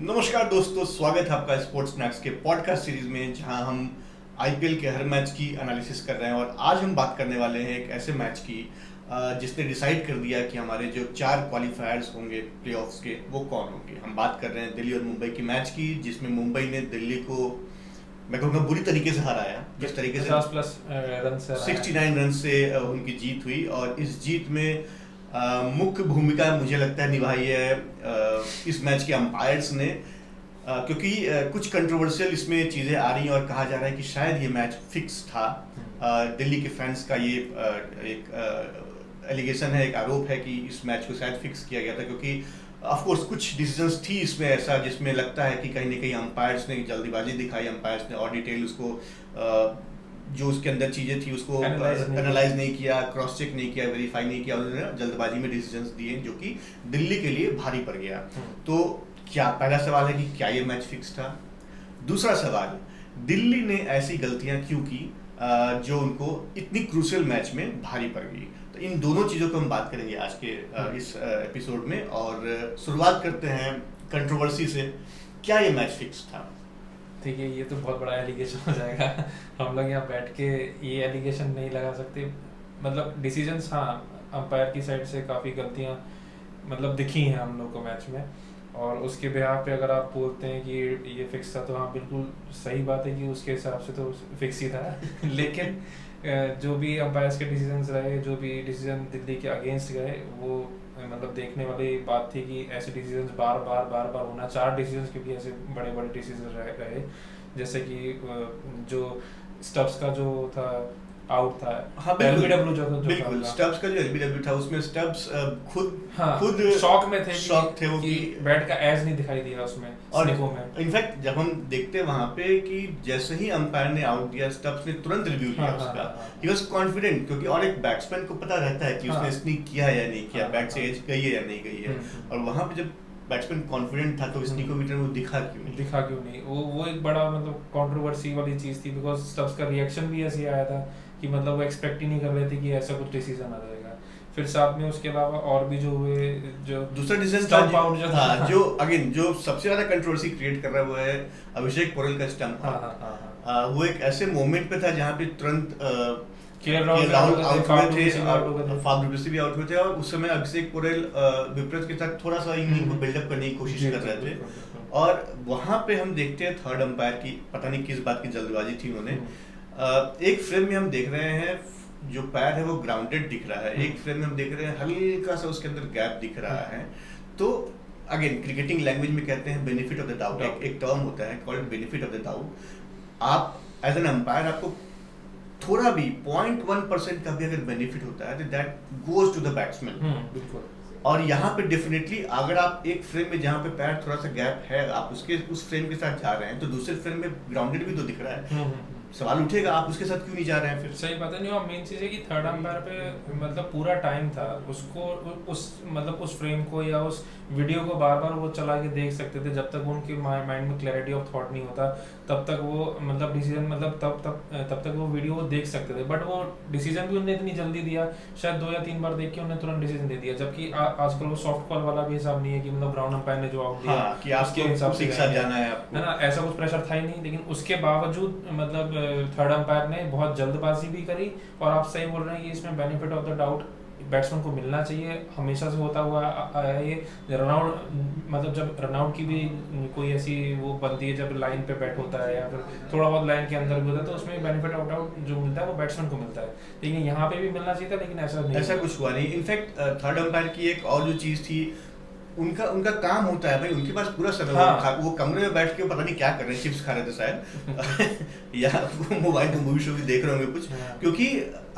नमस्कार दोस्तों, स्वागत है आपका स्पोर्ट्स स्नैक्स के पॉडकास्ट सीरीज में, जहां हम आईपीएल के हर मैच की एनालिसिस कर रहे हैं। और आज हम बात करने वाले हैं एक ऐसे मैच की जिसने डिसाइड कर दिया कि हमारे जो 4 क्वालिफायर्स होंगे प्लेऑफ्स के, वो कौन होंगे। हम बात कर रहे हैं दिल्ली और मुंबई की मैच की, जिसमें मुंबई ने दिल्ली को, मैं कहूँगा, बुरी तरीके से हराया। जिस तरीके से 50+ रन से 69 रन से उनकी जीत हुई। और इस जीत में मुख्य भूमिका मुझे लगता है निभाई है इस मैच के अंपायर्स ने, क्योंकि कुछ कंट्रोवर्शियल इसमें चीज़ें आ रही हैं और कहा जा रहा है कि शायद ये मैच फिक्स था। दिल्ली के फैंस का ये एक एलिगेशन है, एक आरोप है कि इस मैच को शायद फिक्स किया गया था, क्योंकि ऑफ कोर्स कुछ डिसीजंस थी इसमें ऐसा जिसमें लगता है कि कहीं ना कहीं अंपायर्स ने जल्दीबाजी दिखाई। अंपायर्स ने और डिटेल उसको जो उसके अंदर चीज़ें थी उसको एनालाइज नहीं किया, क्रॉस चेक नहीं किया, वेरीफाई नहीं किया। उन्होंने जल्दबाजी में डिसीजंस दिए जो कि दिल्ली के लिए भारी पड़ गया। तो क्या, पहला सवाल है कि क्या ये मैच फिक्स था। दूसरा सवाल, दिल्ली ने ऐसी गलतियां क्यों की जो उनको इतनी क्रूशियल मैच में भारी पड़ गई। तो इन दोनों चीज़ों को हम बात करेंगे आज के इस एपिसोड में। और शुरुआत करते हैं कंट्रोवर्सी से। क्या ये मैच फिक्स था? ठीक है, ये तो बहुत बड़ा एलिगेशन हो जाएगा। हम लोग यहाँ बैठ के ये एलिगेशन नहीं लगा सकते। मतलब डिसीजंस, हाँ, अंपायर की साइड से काफ़ी गलतियाँ मतलब दिखी हैं हम लोग को मैच में। और उसके बिहाफ पे अगर आप बोलते हैं कि ये फिक्स था, तो हाँ, बिल्कुल सही बात है कि उसके हिसाब से तो फिक्स ही था। लेकिन जो भी अंपायर्स के डिसीजंस रहे, जो भी डिसीजन दिल्ली के अगेंस्ट गए, वो मतलब देखने वाली बात थी कि ऐसे डिसीजंस बार बार होना। 4 डिसीजंस क्योंकि ऐसे बड़े बड़े डिसीजन रहे, जैसे कि जो स्टब्स का जो था आउट था। हाँ, एलबीडब्ल्यू जो बिल्कुल, स्टब्स का जो एलबीडब्ल्यू था उसमें स्टब्स खुद शॉक में थे, शॉक थे वो कि बैट का एज नहीं दिखाई दिया उसमें। और में इनफैक्ट जब हम देखते हैं वहां पे कि जैसे ही अंपायर ने आउट दिया, स्टब्स ने तुरंत रिव्यू लिया उसका। ही वाज कॉन्फिडेंट, क्योंकि और एक बैट्समैन को पता रहता है कि उसने स्नीक किया है या नहीं किया, बैट से एज गई है या नहीं गई है। और वहां पे जब बैट्समैन कॉन्फिडेंट था तो स्नीकोमीटर में दिखा क्यों नहीं। वो एक बड़ा मतलब कंट्रोवर्सी वाली चीज थी, बिकॉज स्टब्स का रिएक्शन भी ऐसे आया था कि मतलब वो एक्सपेक्ट ही नहीं कर रहे थे कि ऐसा कुछ डिसीजन आ जाएगा। फिर साथ में उसके अलावा और भी जो हुए, जो दूसरा डिसीजन स्टंप आउट जो था, जो अगेन जो सबसे ज्यादा कंट्रोवर्सी क्रिएट कर रहा है वो है अभिषेक पोरेल का स्टंप आउट। वो एक ऐसे मोमेंट पे था जहां पे तुरंत राहुल आउट हुए थे, फाफ डुप्लेसी भी आउट हुए थे। और उस समय अभिषेक पोरेल विपरीत के साथ थोड़ा सा इनिंग को बिल्डअप करने की कोशिश कर रहे थे। और वहां पे हम देखते हैं थर्ड अंपायर की पता नहीं किस बात की जल्दबाजी थी उन्होंने। एक फ्रेम में हम देख रहे हैं जो पैर है वो ग्राउंडेड दिख रहा है, एक फ्रेम में हम देख रहे हैं हल्का सा उसके अंदर गैप दिख रहा है। तो अगेन क्रिकेटिंग लैंग्वेज में कहते हैं बेनिफिट ऑफ द डाउट, एक टर्म होता है called benefit of the doubt. आप एज एन अंपायर, आपको थोड़ा भी 0.1% का भी अगर बेनिफिट होता है तो that goes to the batsman. बिल्कुल। और यहाँ पे डेफिनेटली अगर आप एक फ्रेम में जहाँ पे पैर थोड़ा सा गैप है, आप उसके उस फ्रेम के साथ जा रहे हैं, तो दूसरे फ्रेम में ग्राउंडेड भी तो दिख रहा है। सवाल उठेगा आप उसके साथ क्यों नहीं जा रहे हैं फिर। सही बात है। नहीं, और मेन चीज़ है कि थर्ड अंपायर पे मतलब पूरा टाइम था, उसको उस मतलब उस फ्रेम को या उस वीडियो को बार बार वो चला के देख सकते थे। जब तक उनके माइंड में क्लैरिटी ऑफ थॉट नहीं होता, तब तक वो मतलब डिसीजन मतलब तब तक वो वीडियो वो देख सकते थे। बट वो डिसीजन भी उन्होंने इतनी जल्दी दिया, शायद 2 या 3 बार देख के उन्होंने तुरंत डिसीजन दे दिया। जबकि आजकल वो सॉफ्ट कॉल वाला भी हिसाब नहीं है कि मतलब ग्राउंड अंपायर ने जो आउट दिया कि आपके हिसाब से जाना है आपको, है ना, ऐसा कुछ प्रेशर था ही नहीं। लेकिन उसके बावजूद मतलब थर्ड अंपायर ने बहुत जल्दबाजी भी करी। और आप सही बोल रहे हैं कि इसमें benefit of the doubt batsman को मिलना चाहिए, हमेशा से होता हुआ आया ये। रनआउट मतलब जब रनआउट की भी कोई ऐसी वो बनती है, जब लाइन पे बैट होता है या फिर थोड़ा बहुत लाइन के अंदर भी होता है, तो उसमें बेनिफिट ऑफ डाउट जो मिलता है वो बैट्समैन को मिलता है। लेकिन यहाँ पे भी मिलना चाहिए था, लेकिन ऐसा कुछ हुआ नहीं। इनफैक्ट थर्ड अंपायर की एक और जो चीज थी, उनका काम होता है भाई, उनके पास पूरा समय था। वो कमरे में बैठ के पता नहीं क्या कर रहे हैं, चिप्स खा रहे थे शायद या मोबाइल पे मूवी शो भी देख रहे होंगे कुछ। क्योंकि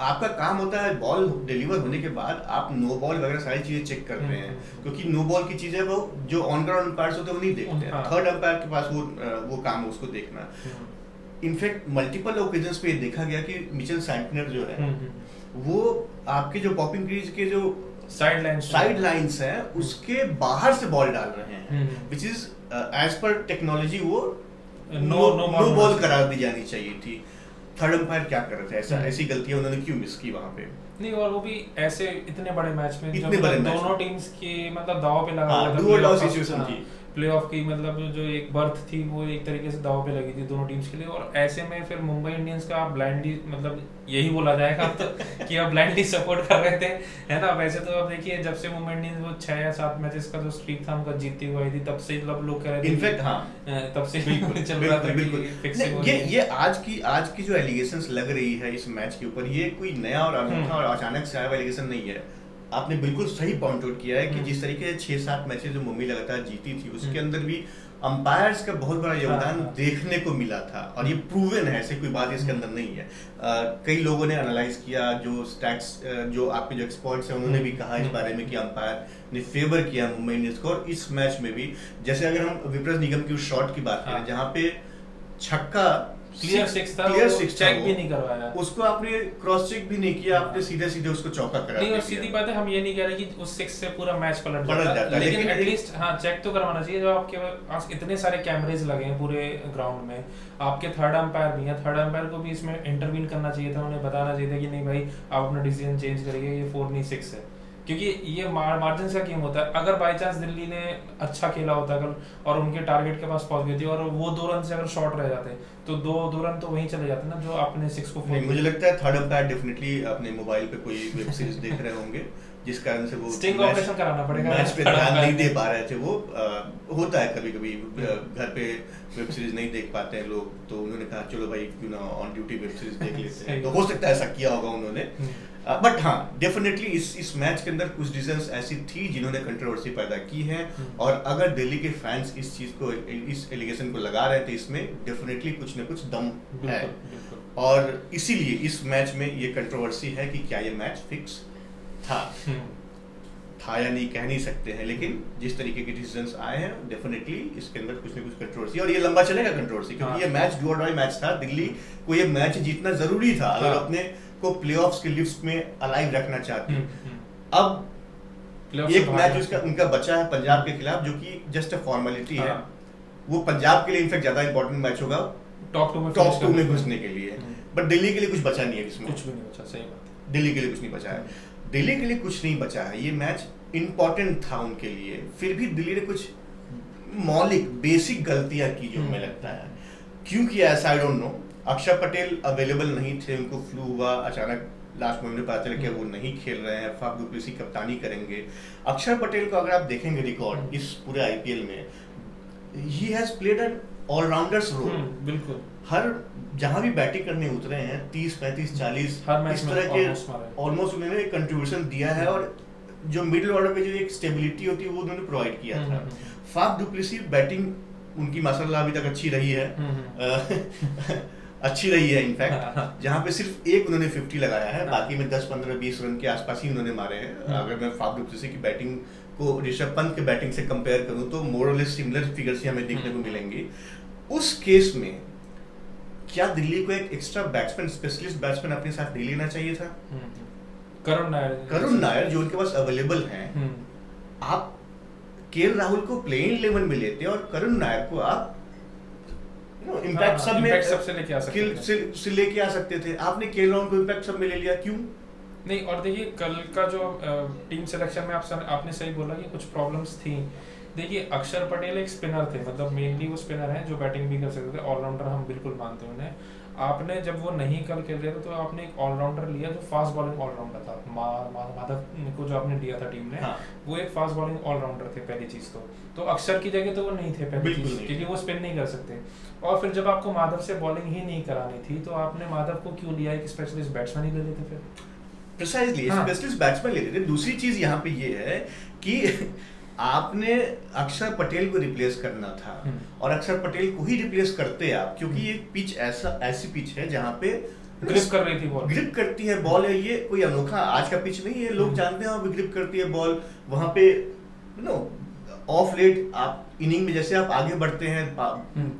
आपका काम होता है बॉल डिलीवर होने के बाद आप नो बॉल वगैरह सारी चीजें चेक करते हैं, क्योंकि नो बॉल की चीजें वो जो ऑन ग्राउंड अंपायर्स होते हैं वो नहीं देखते हैं। थर्ड अंपायर के पास वो काम है उसको देखना। इनफैक्ट मल्टीपल ओकेजन्स पे देखा गया कि मिचेल सैंटनर जो है वो आपके जो पॉपिंग क्रीज के जो साइड लाइंस है उसके बाहर से बॉल डाल रहे हैं, विच इज एज पर टेक्नोलॉजी वो नो बॉल करार दी जानी चाहिए थी। थर्ड अंपायर क्या कर रहे थे, ऐसी गलतियां उन्होंने क्यों मिस की वहां पे? नहीं, और वो भी ऐसे इतने बड़े मैच में इतने बड़े दोनों टीम्स की मतलब दाव पे लगा हुआ था, डू और डाई सिचुएशन थी। प्लेऑफ की मतलब जो एक बर्थ थी वो एक तरीके से दांव पे लगी थी दोनों टीम्स के लिए। और ऐसे में फिर मुंबई इंडियंस का आप ब्लाइंडली मतलब यही बोला जाएगा तो कि आप ब्लाइंडली सपोर्ट कर रहे थे, है ना। वैसे तो आप देखिए जब से मुंबई इंडियंस वो 6 या 7 मैचेस का जो स्ट्रीक था उनका जीतती हुई थी, तब से लोग कह रहे थे इनफैक्ट हाँ तब से बिल्कुल चल रहा था बिल्कुल कि फिक्सिंग हो रही है। ये आज की जो एलिगेशंस लग रही है इस मैच के ऊपर, ये कोई नया और अनोखा और अचानक से आया हुआ एलिगेशन नहीं है। आपने बिल्कुल सही पॉइंट आउट किया है कि जिस तरीके से 6-7 मैचेस जो मुंबई लगातार जीती थी उसके अंदर भी अंपायर्स का बहुत बड़ा योगदान देखने को मिला था, और ये प्रूवन है, ऐसे कोई बात इसके अंदर नहीं है। कई लोगों ने एनालाइज किया, जो स्टैट्स जो आपके जो एक्सपर्ट्स हैं उन्होंने भी कहा इस बारे में कि अंपायर ने फेवर किया मुंबई इंडियंस को। और इस मैच में भी जैसे अगर हम विप्रेस निगम की उस शॉट की बात करें जहाँ पे छक्का क्लियर सिक्स था, चेक भी नहीं करवाया, उसको आपने क्रॉस चेक भी नहीं किया, आपने सीधे सीधे उसको चौका करा नहीं। और सीधी बात है, हम ये नहीं कह रहे कि उस सिक्स से पूरा मैच पलट जाता, लेकिन एटलीस्ट हाँ चेक तो करवाना चाहिए। जो आपके पास इतने सारे कैमरेज लगे हैं पूरे ग्राउंड में, आपके थर्ड अंपायर भी है, थर्ड अंपायर को भी इसमें इंटरवीन करना चाहिए था, उन्हें बताना चाहिए था कि नहीं भाई आप अपना डिसीजन चेंज करिए, ये 4 नहीं 6 है। क्योंकि ये मार्जिन का गेम होता है। अगर बाय चांस दिल्ली ने अच्छा खेला होता कल और उनके टारगेट के पास पहुंच गई थी और वो 2 रन से अगर शॉर्ट रह जाते तो 2 रन तो वहीं चले जाते ना जो अपने 6 को। नहीं, मुझे लगता है थर्ड अंपायर डेफिनेटली अपने मोबाइल पे कोई वेब सीरीज देख रहे होंगे जिस कारण से वो स्टिंग ऑपरेशन कराना पड़ेगा, मैच पे ध्यान नहीं दे पा रहे थे। वो होता है कभी कभी घर पे वेब सीरीज नहीं देख पाते हैं लोग, तो उन्होंने कहा चलो भाई क्यों ना ऑन ड्यूटी वेब सीरीज देख लेते हैं। तो हो सकता है ऐसा किया होगा उन्होंने। बट हाँ डेफिनेटली इस मैच के अंदर कुछ डिसीजंस ऐसी थी जिन्होंने कंट्रोवर्सी पैदा की है, और अगर दिल्ली के फैंस इस चीज को, इस एलिगेशन को लगा रहे थे, इसमें डेफिनेटली कुछ ना कुछ दम है। और इसीलिए इस मैच में ये कंट्रोवर्सी है कि क्या ये मैच फिक्स था या नहीं कह नहीं सकते हैं, लेकिन जिस तरीके के डिसीजंस आए हैं डेफिनेटली इसके अंदर कुछ ना कुछ कंट्रोवर्सी, और ये लंबा चलेगा कंट्रोवर्सी, क्योंकि ये मैच डू और डाई मैच था। दिल्ली को ये मैच जीतना जरूरी था अगर अपने को प्लेऑफ्स के लिस्ट में अलाइव रखना चाहती। अब एक मैच उनका बचा है पंजाब के खिलाफ, जो कि जस्ट अ फॉर्मेलिटी है। वो पंजाब के लिए इनफैक्ट ज्यादा इंपॉर्टेंट मैच होगा टॉप 2 में घुसने के लिए, बट दिल्ली के लिए कुछ बचा नहीं है इसमें, कुछ भी नहीं बचा। सही बात है, दिल्ली के लिए कुछ नहीं बचा है, दिल्ली के लिए कुछ नहीं बचा है। ये मैच इंपॉर्टेंट था उनके लिए, फिर भी दिल्ली ने कुछ मौलिक बेसिक गलतियां की जो हमें लगता है। क्यों किया ऐसा आई डोंट नो। अक्षर पटेल अवेलेबल नहीं थे, उनको फ्लू हुआ, अचानक लास्ट मोमेंट में पता चला कि वो नहीं खेल रहे हैं, फाफ डुप्लेसी कप्तानी करेंगे। अक्षर पटेल को अगर आप देखेंगे रिकॉर्ड इस पूरे आईपीएल में, he has played an allrounders role. बिल्कुल, हर जहां भी बैटिंग करने उतरे हैं 30 35 40 इस तरह के ऑलमोस्ट उन्होंने एक कंट्रीब्यूशन दिया है, और जो मिडिल ऑर्डर पे जो एक स्टेबिलिटी होती है वो उन्होंने प्रोवाइड किया था। फाफ डुप्लेसी बैटिंग उनकी माशाल्लाह अभी तक अच्छी रही है, अच्छी रही है इनफैक्ट, जहां पे सिर्फ एक उन्होंने 50 लगाया है, बाकी में 10 15 20 रन के आसपास ही उन्होंने मारे हैं। अगर मैं फाफ डुप्लेसी की बैटिंग को ऋषभ पंत के बैटिंग से कंपेयर करूं तो मोर और लेस सिमिलर फिगर्स ही हमें देखने को मिलेंगी। उस केस में क्या दिल्ली को एक एक्स्ट्रा बैट्समैन, स्पेशलिस्ट बैट्समैन अपने साथ नहीं लेना चाहिए था? करुण नायर जो उनके पास अवेलेबल हैं, आप केएल राहुल को प्लेइंग 11 में लेते और करुण नायर को आप इम्पैक्ट सब में सबसे लेके आ सकते थे। आपने केएल राहुल को इम्पैक्ट सब में ले लिया, क्यों नहीं? और देखिए कल का जो टीम सिलेक्शन में आपने सही बोला कि कुछ प्रॉब्लम्स थी। देखिए अक्षर पटेल एक स्पिनर थे, मतलब मेनली वो स्पिनर हैं जो बैटिंग भी कर सकते थे, ऑलराउंडर हम बिल्कुल मानते हैं उन्हें। आपने जब वो नहीं कल खेल रहे थे तो आपने एक ऑलराउंडर लिया जो फास्ट बॉलिंग ऑलराउंडर था, माधव को जो आपने दिया था टीम ने, वो एक फास्ट बॉलिंग ऑलराउंडर थे पहली चीज। तो अक्षर की जगह तो वो नहीं थे पहली चीज, क्योंकि वो स्पिन नहीं कर सकते। और फिर जब आपको माधव से बॉलिंग ही नहीं करानी थी तो आपने माधव को क्यों लिया, एक स्पेशलिस्ट बैट्समैन ही ले लेते फिर। प्रिसाइजली स्पेशलिस्ट बैट्समैन ले लेते। दूसरी चीज यहाँ पे ये है कि आपने अक्षर पटेल को रिप्लेस करना था, और अक्षर पटेल को ही रिप्लेस करते आप, क्योंकि ये पिच ऐसी पिच है जहाँ पे ग्रिप कर रही थी बॉल, ग्रिप करती है बॉल है। ये कोई अनोखा आज का पिच नहीं है, लोग जानते हैं वहाँ पे ग्रिप करती है बॉल। वहाँ पे ऑफ लेट आप इनिंग में जैसे आप आगे बढ़ते हैं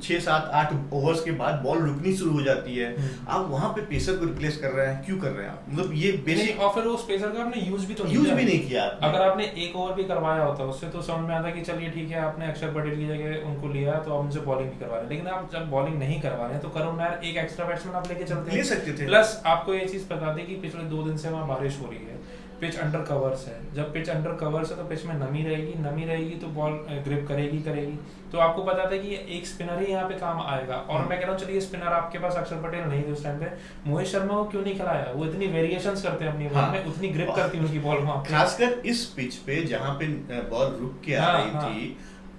6 7 8 ओवर्स के बाद बॉल रुकनी शुरू हो जाती है, आप वहां पे पेसर को रिप्लेस कर रहे हैं, क्यों कर रहे हैं आप? मतलब ये बेसिक। और फिर उस पेसर का आपने यूज भी नहीं किया। अगर आपने एक ओवर भी करवाया होता उससे तो समझ में आता कि चलिए ठीक है आपने अक्षर पटेल की जगह उनको लिया तो आप उनसे बॉलिंग भी करवा रहे हैं। लेकिन आप जब बॉलिंग नहीं करवा रहे हैं तो करुण नायर एक एक्स्ट्रा बैट्समैन आप लेके चलते ले सकते थे। प्लस आपको ये चीज बता दें कि पिछले 2 दिन से वहाँ बारिश हो रही है, पिच अंडर कवर्स है, जब पिच अंडर कवर्स है तो पिच में नमी रहेगी तो बॉल ग्रिप करेगी। तो आपको पता था कि एक स्पिनर ही यहाँ पे काम आएगा। और मैं कह रहा हूँ चलिए स्पिनर आपके पास अक्षर पटेल नहीं थे उस टाइम पे, मोहित शर्मा को क्यों नहीं खिलाया? वो इतनी वेरिएशंस करते हैं अपनी बॉल में, उतनी ग्रिप करती है उनकी बॉल वहाँ पे, खासकर इस पिच पे जहाँ पे बॉल रुक के आ रही थी।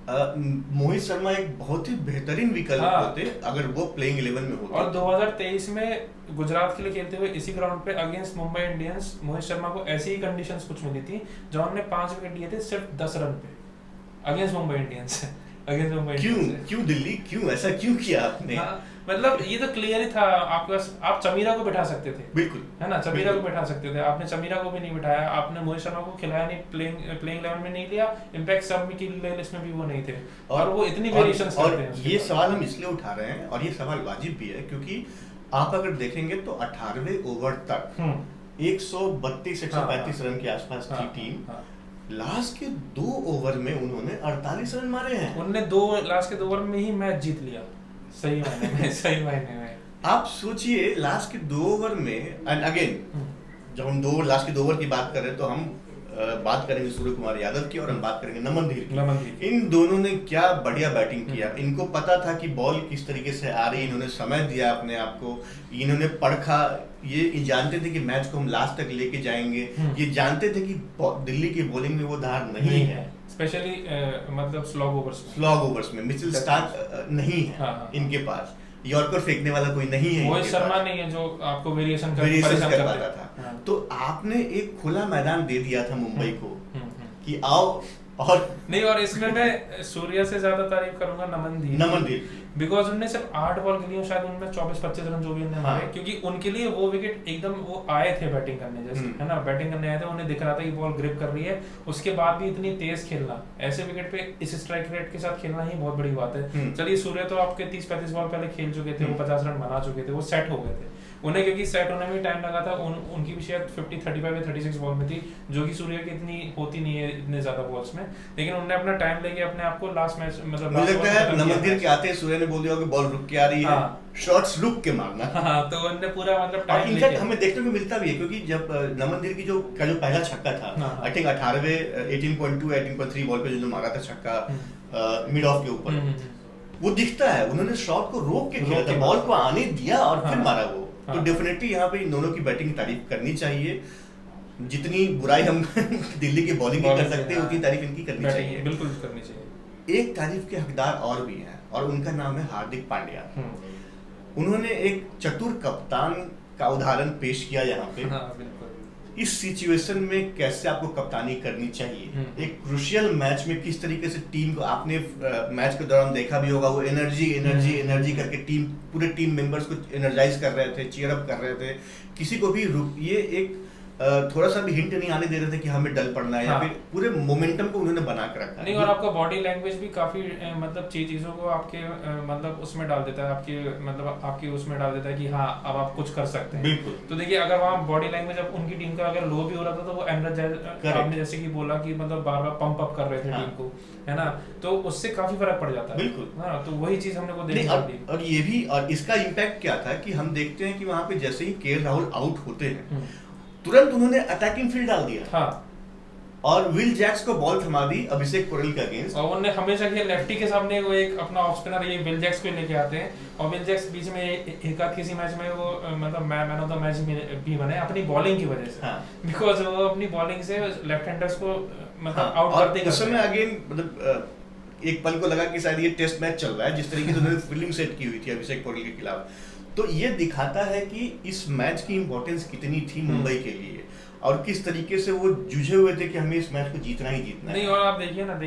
मोहित शर्मा एक बहुत ही बेहतरीन विकल्प होते अगर वो प्लेइंग 11 में होते। और 2023 में गुजरात के लिए खेलते हुए इसी ग्राउंड पे अगेंस्ट मुंबई इंडियंस मोहित शर्मा को ऐसी ही कंडीशंस कुछ मिली थी जहां उन्होंने 5 विकेट लिए थे सिर्फ 10 रन पे अगेंस्ट मुंबई इंडियंस। क्यों दिल्ली, क्यों ऐसा क्यों किया आपने? मतलब ये तो क्लियर ही था आपके पास, आप चमीरा को बिठा सकते थे, बिल्कुल है ना, चमीरा को बिठा सकते थे, आपने चमीरा को भी नहीं बिठाया, आपने मोहित शर्मा को खिलाया नहीं, प्लेइंग 11 में नहीं लिया, इम्पैक्ट सब की लिस्ट में भी वो नहीं थे। और वो इतनी वेरिएशंस करते हैं। ये सवाल हम इसलिए उठा रहे हैं और ये सवाल वाजिब भी है क्योंकि आप अगर देखेंगे तो 18वें ओवर तक 132-135 रन के आसपास थी टीम। लास्ट के 2 ओवर में उन्होंने 48 रन मारे हैं। उन्होंने लास्ट के 2 ओवर में ही मैच जीत लिया, सही मायने में। आप सोचिए लास्ट के 2 ओवर में, एंड अगेन जब हम लास्ट के 2 ओवर की बात कर रहे हैं तो हम बात करेंगे सूर्य कुमार यादव की और हम बात करेंगे नमन धीर की। इन दोनों ने क्या बढ़िया बैटिंग किया। इनको पता था कि बॉल किस तरीके से आ रही है, इन्होंने समय दिया अपने आप को, इन्होंने परखा, ये जानते थे कि मैच को हम लास्ट तक लेके जाएंगे, ये जानते थे कि दिल्ली की बॉलिंग में वो धार नहीं है, स्पेशली मतलब स्लॉग ओवर्स में मिचेल स्टार्क नहीं है इनके पास, यॉर्कर फेंकने वाला कोई नहीं है, मोहित शर्मा नहीं है जो आपको वेरिएशन कर पाता था। तो आपने एक खुला मैदान दे दिया था मुंबई को कि आओ। और नहीं, और इसमें मैं सूर्य से ज्यादा तारीफ करूंगा नमन धीर, बिकॉज उनने सिर्फ 8 बॉल खेली, शायद उनमें 24-25 रन जो भी उन्होंने मारे, क्योंकि उनके लिए वो विकेट एकदम वो आए थे बैटिंग करने जैसे, है ना, बैटिंग करने आए थे, उन्हें दिख रहा था कि बॉल ग्रिप कर रही है, उसके बाद भी इतनी तेज खेलना, ऐसे विकेट पे इस स्ट्राइक रेट के साथ खेलना ही बहुत बड़ी बात है। चलिए सूर्य तो आपके 30-35 बॉल पहले खेल चुके थे, वो 50 रन बना चुके थे, वो सेट हो गए थे, उन्हें क्योंकि सेट होने में टाइम लगा था, उनकी भी शायद 35 या 36 बॉल में थी, जो कि सूर्य की इतनी होती नहीं है इतने ज्यादा बॉल्स में, लेकिन उन्होंने अपना टाइम लेके अपने आप को लास्ट मैच मतलब मुझे लगता है नमन के आते सूर्य ने बोल दिया कि बॉल रुक के आ रही है, शॉट्स रुक के मारना। तो उन्होंने पूरा मतलब टाइम लेके, हमें देखने को मिलता भी है क्योंकि जब नमन की जो पहला छक्का था, आई थिंक 18वें 18.2 18.3 बॉल पे जो मारा था छक्का मिड ऑफ के ऊपर, वो दिखता है उन्होंने शॉट को रोक के खेला था, बॉल को आने दिया और फिर मारा वो। तो डेफिनेटली यहाँ पे इन दोनों की बैटिंग की तारीफ करनी चाहिए, जितनी बुराई हम दिल्ली की बॉलिंग की कर सकते हैं उतनी तारीफ इनकी करनी चाहिए, बिल्कुल करनी चाहिए। एक तारीफ के हकदार और भी हैं और उनका नाम है हार्दिक पांड्या। उन्होंने एक चतुर कप्तान का उदाहरण पेश किया यहाँ पे। इस सिचुएशन में कैसे आपको कप्तानी करनी चाहिए, एक क्रूशियल मैच में किस तरीके से टीम को, आपने मैच के दौरान देखा भी होगा, वो एनर्जी करके पूरे टीम मेंबर्स को एनर्जाइज कर रहे थे, चीयर अप कर रहे थे, किसी को भी ये एक थोड़ा सा भी हिंट नहीं आने दे रहे थे कि हमें डल पड़ना है, या फिर पूरे मोमेंटम को उन्होंने बना के रखा नहीं। और आपका बॉडी लैंग्वेज भी काफी मतलब चीजों को आपके मतलब उसमें डाल देता है, आपकी उसमें डाल देता है कि हाँ अब आप कुछ कर सकते हैं। बिल्कुल। तो देखिए अगर वहाँ बॉडी लैंग्वेज अब उनकी टीम का अगर लो भी हो रहा था तो वो एनर्जाइज, आपने जैसे कि बोला कि मतलब बार बार पंप अप कर रहे थे टीम को, है ना, तो उससे काफी फर्क पड़ जाता है। बिल्कुल। हाँ, तो वही चीज हमने को देखी। और ये भी, और इसका इम्पैक्ट क्या था कि हम देखते हैं कि वहां पे जैसे ही के राहुल आउट होते हैं तुरंत उन्होंने अटैकिंग फील्ड डाल दिया। हाँ। और विल जैक्स को बॉल थमा दी अभिषेक पोरेल के अगेंस्ट, और उन्होंने हमेशा के लेफ्टी के सामने वो एक अपना ऑफ स्पिनर ये विल जैक्स को लेके आते हैं, और विल जैक्स बीच में एक आध किसी मैच में वो मतलब मैन ऑफ द मैच भी बने अपनी बॉलिंग की वजह से, बिकॉज वो अपनी बॉलिंग से लेफ्ट हैंडर्स को मतलब आउट करते हैं। उस समय अगेन मतलब एक पल को लगा कि शायद ये टेस्ट मैच चल रहा है, जिस तरीके से उन्होंने फील्डिंग सेट की हुई थी अभिषेक पोरेल के खिलाफ। तो ये दिखाता है कि इस मैच की इंपॉर्टेंस कितनी थी मुंबई के लिए, और किस तरीके से वो जूझे हुए थे कि हमें इस मैच को जीतना ही जीतना है। नहीं, और आप देखिए ना,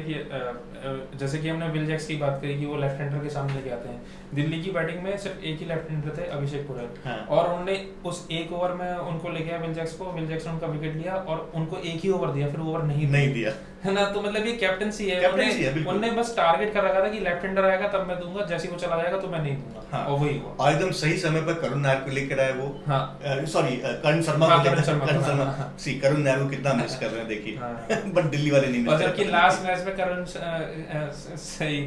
जैसे कि हमने विल जैक्स की बात करी कि वो लेफ्ट हैंडर के सामने लेके आते हैं, दिल्ली की बैटिंग में सिर्फ एक ही लेफ्ट हैंडर थे अभिषेक पोरेल, और उन्होंने उस एक ओवर में उनको लेके आया विल जैक्स ने उनका विकेट लिया और उनको एक ही ओवर दिया, फिर ओवर नहीं दिया, है ना। तो मतलब ये कैप्टनसी है, उन्होंने बस टारगेट कर रखा था कि लेफ्ट हैंडर आएगा तब मैं दूंगा, जैसे वो चला जाएगा तो मैं नहीं दूंगा, और वही हुआ। और एकदम सही समय पर करुण नायर को लेकर आए वो, सॉरी करण शर्मा सी करुण नायर को कितना मिस कर रहे हैं देखिए। हाँ। बट दिल्ली वाले नहीं मिस और कर जबकि पा रहे। लास्ट मैच में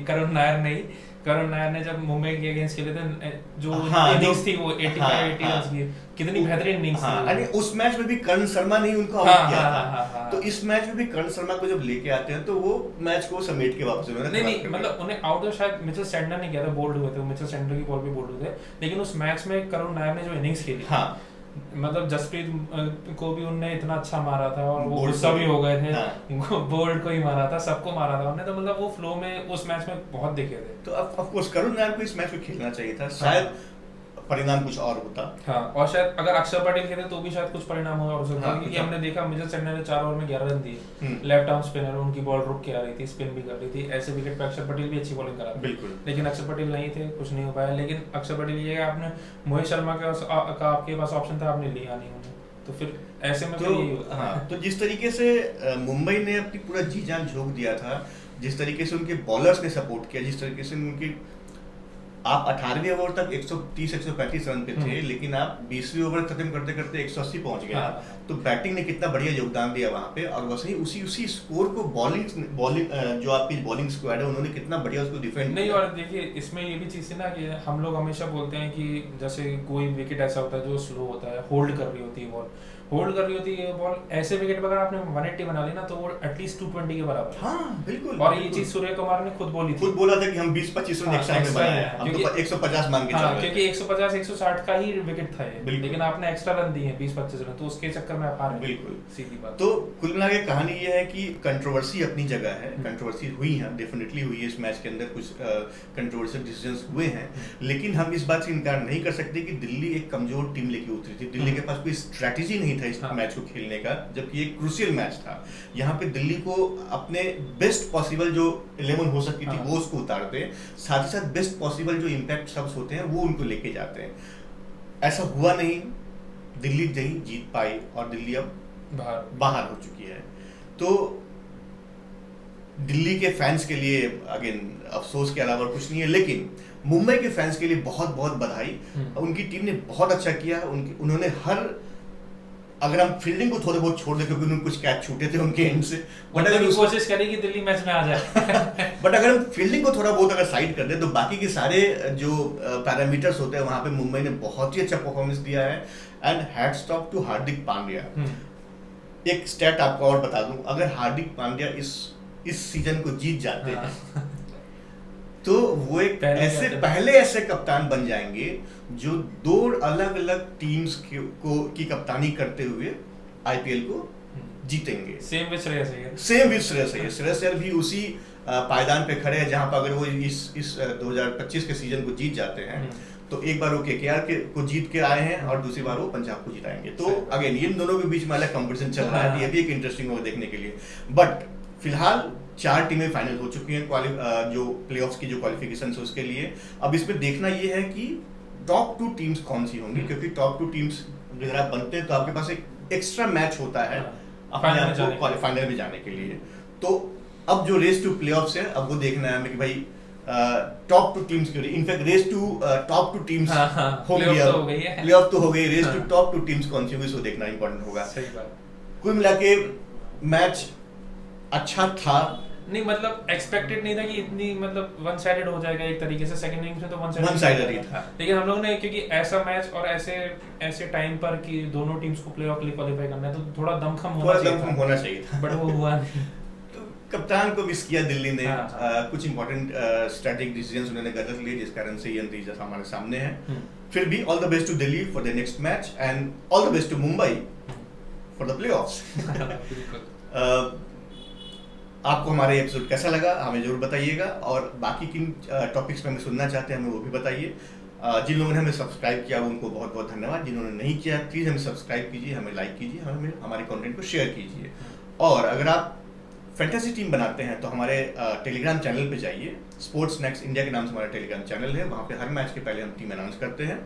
करुण नायर नहीं, करुण नायर ने जब मुंबई के अगेंस्ट खेले थे, जो हाँ, इनिंग्स थी वो 85-80 हाँ, रन की, कितनी बेहतरीन इनिंग्स हाँ, थी। अरे उस मैच में भी कर्ण शर्मा ने ही उनको आउट हाँ, किया हाँ, था। हाँ, हाँ, तो इस मैच में भी कर्ण शर्मा को जब लेके आते हैं तो वो मैच को समेट के वापस उन्होंने नहीं खराब नहीं, कर मतलब उन्हें आउट तो शायद मिचेल सैंटनर ने किया था, बोल्ड हुए थे वो, मिचेल सैंटनर की बॉल पे बोल्ड हुए थे, लेकिन उस मैच में करुण नायर ने जो इनिंग्स खेली, हाँ, मतलब जसप्रीत को भी उनने इतना अच्छा मारा था और वो बोल्ड गुस्सा को भी भी। हो गए थे। हाँ। बोल्ड को ही मारा था, सबको मारा था उन्होंने, तो मतलब वो फ्लो में उस मैच में बहुत दिखे थे। तो ऑफ कोर्स करुण नायर को इस मैच में खेलना चाहिए था, शायद परिणाम कुछ और होता। हाँ, और शायद अगर अक्षर पटेल खेले तो भी शायद कुछ परिणाम हो सकता हाँ, है, क्योंकि हमने देखा मिचेल सैंटनर ने 4 ओवर में 11 रन दिए, हम्म। लेफ्ट आर्म स्पिनर, उनकी बॉल रुक के आ रही थी, स्पिन भी कर रही थी, ऐसे विकेट पे अक्षर पटेल भी अच्छी बॉलिंग करा रहे थे। बिल्कुल। लेकिन अक्षर पटेल नहीं थे, कुछ नहीं हो पाया। लेकिन अक्षर पटेल ये है, आपने मोहित शर्मा का आपके पास ऑप्शन था, आपने लिया नहीं उन्हें, तो फिर ऐसे में तो फिर यही होता है। हाँ, तो जिस तरीके से मुंबई ने अपनी पूरा जी जान झोंक दिया था, जिस तरीके से उनके बॉलर्स ने सपोर्ट किया, जिस तरीके से उनकी, आप 18वें ओवर तक 130-135 रन पे थे, लेकिन आप 20वें ओवर खत्म करते करते 180 पहुंच गए। हाँ। तो बैटिंग ने कितना बढ़िया योगदान दिया वहां पे, और वैसे ही उसी स्कोर को बॉलिंग जो आपकी बॉलिंग स्क्वाड है उन्होंने कितना बढ़िया उसको डिफेंड नहीं, किया। और देखिए इसमें ये भी चीज़ थी ना कि हम लोग हमेशा बोलते हैं कि जैसे कोई विकेट ऐसा होता है जो स्लो होता है, होल्ड कर रही होती है बॉल, होल्ड कर रही होती है बॉल, ऐसे विकेट पर अगर आपने 180 बना ली ना तो वो एटलीस्ट 220 के बराबर है। हाँ बिल्कुल। और ये बिल्कुल। चीज सूर्य कुमार ने खुद बोली थी, खुद बोला था कि हम 20-25 रन हाँ, एक्स्ट्रा में extra बनाए है, हैं, हम क्योंकि- तो 150 मान के चल हाँ, रहे थे। क्योंकि 150-160 का ही विकेट था ये, बिल्कुल। लेकिन आपने एक्स्ट्रा रन दिए 20-25 रन, तो उसके चक्कर में आप हार गए। बिल्कुल। सीधी बात। तो कुल मिला के कहानी ये है कि कंट्रोवर्सी अपनी जगह है, कंट्रोवर्सी हुई है, डेफिनेटली हुई है, इस मैच के अंदर कुछ कंट्रोवर्शियल डिसीजंस हुए हैं, लेकिन हम इस बात से इनकार नहीं कर सकते कि दिल्ली एक कमजोर टीम लेके उतरी थी। दिल्ली के पास कोई स्ट्रैटेजी नहीं था इस मैच को खेलने का, जबकि एक क्रूशियल मैच था। यहाँ पे दिल्ली को अपने बेस्ट पॉसिबल जो 11 हो सकती थी वो उसको उतारते, साथ ही साथ बेस्ट पॉसिबल जो इम्पैक्ट सब्स होते हैं वो उनको लेके जाते हैं। ऐसा हुआ नहीं, दिल्ली नहीं जीत पाई और दिल्ली अब बाहर हो चुकी है। तो दिल्ली के फैंस के लिए अगेन अफसोस के अलावा कुछ नहीं है, लेकिन मुंबई के फैंस के लिए बहुत बहुत बधाई। उनकी टीम ने बहुत अच्छा किया, उन्होंने हर, अगर हम फील्डिंग को थोड़े बहुत छोड़ दें क्योंकि उन्होंने कुछ कैच छूटे थे उनके एंड से, बट अगर कोशिश करें कि दिल्ली मैच में आ जाए बट अगर हम फील्डिंग को थोड़ा बहुत अगर साइड कर दें तो बाकी के सारे जो पैरामीटर्स होते हैं वहां पे मुंबई ने बहुत ही अच्छा परफॉर्मेंस दिया है। And hats off to Hardik Pandya. एक स्टैट आपको और बता दूं, अगर हार्दिक पांड्या इस सीजन को जीत जाते हैं तो वो एक पहले ऐसे कप्तान बन जाएंगे जो 2 अलग अलग टीम्स की कप्तानी करते हुए आईपीएल को जीतेंगे। Same with Shreyas Iyer. श्रेयस अय्यर भी उसी पायदान पे खड़े हैं जहां पर अगर वो इस 2025 के सीजन को जीत जाते हैं तो एक बार वो केकेआर को जीत के आए हैं और दूसरी बार वो पंजाब को जिताएंगे। तो अगेन इन दोनों के बीच में अलग कंपटीशन चल रहा है, ये भी एक इंटरेस्टिंग होगा देखने के लिए। बट फिलहाल 4 टीमें फाइनल हो चुकी हैं जो प्लेऑफ्स की जो क्वालिफिकेशन है उसके लिए। अब इसमें देखना ये है कि टॉप 2 टीम्स कौन सी होंगी, क्योंकि टॉप 2 टीम्स अगर आप बनते हैं तो आपके पास एक एक्स्ट्रा मैच होता है अपने आप को फाइनल में जाने के लिए। तो अब जो रेस टू प्लेऑफ्स है, अब वो देखना है हमें कि भाई टॉप 2 टीम्स क्यों, in fact race to top 2 teams हो गई, प्लेऑफ तो हो गई, रेस टू टॉप 2 टीम्स कौन सी होगी इसको देखना इंपॉर्टेंट होगा। सही बात। कुल मिला के मैच अच्छा था, नहीं मतलब एक्सपेक्टेड नहीं था कि इतनी मतलब वन साइडेड हो जाएगा एक तरीके से। सेकंड इनिंग्स में तो वन साइडेड ही था, लेकिन हम लोगों ने क्योंकि ऐसा मैच और ऐसे टाइम पर कि दोनों टीम्स को प्लेऑफ के लिए क्वालीफाई करना है तो थोड़ा दमखम होना चाहिए था, बट वो हुआ नहीं। तो कप्तान को मिस किया दिल्ली ने। कुछ इंपॉर्टेंट स्ट्रेटेजिक डिसीजंस उन्होंने गलत लिए जिस कारण से ये नतीजा हमारे सामने है। फिर भी all the best to Delhi for the next match and all the best to Mumbai for the playoffs. आपको हमारे एपिसोड कैसा लगा हमें जरूर बताइएगा, और बाकी किन टॉपिक्स में हमें सुनना चाहते हैं हमें वो भी बताइए। जिन लोगों ने हमें सब्सक्राइब किया उनको बहुत बहुत धन्यवाद, जिन्होंने नहीं किया प्लीज़ हमें सब्सक्राइब कीजिए, हमें लाइक कीजिए, हमें हमारे कंटेंट को शेयर कीजिए। और अगर आप फैंटेसी टीम बनाते हैं तो हमारे टेलीग्राम चैनल पे जाइए, स्पोर्ट्स नेक्स्ट इंडिया के नाम से हमारा टेलीग्राम चैनल है, वहाँ पे हर मैच के पहले हम टीम अनाउंस करते हैं,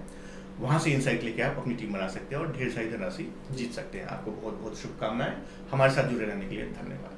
वहाँ से इनसाइट लेके आप अपनी टीम बना सकते हैं और ढेर सारी धनराशि जीत सकते हैं। आपको बहुत बहुत शुभकामनाएं, हमारे साथ जुड़े रहने के लिए धन्यवाद।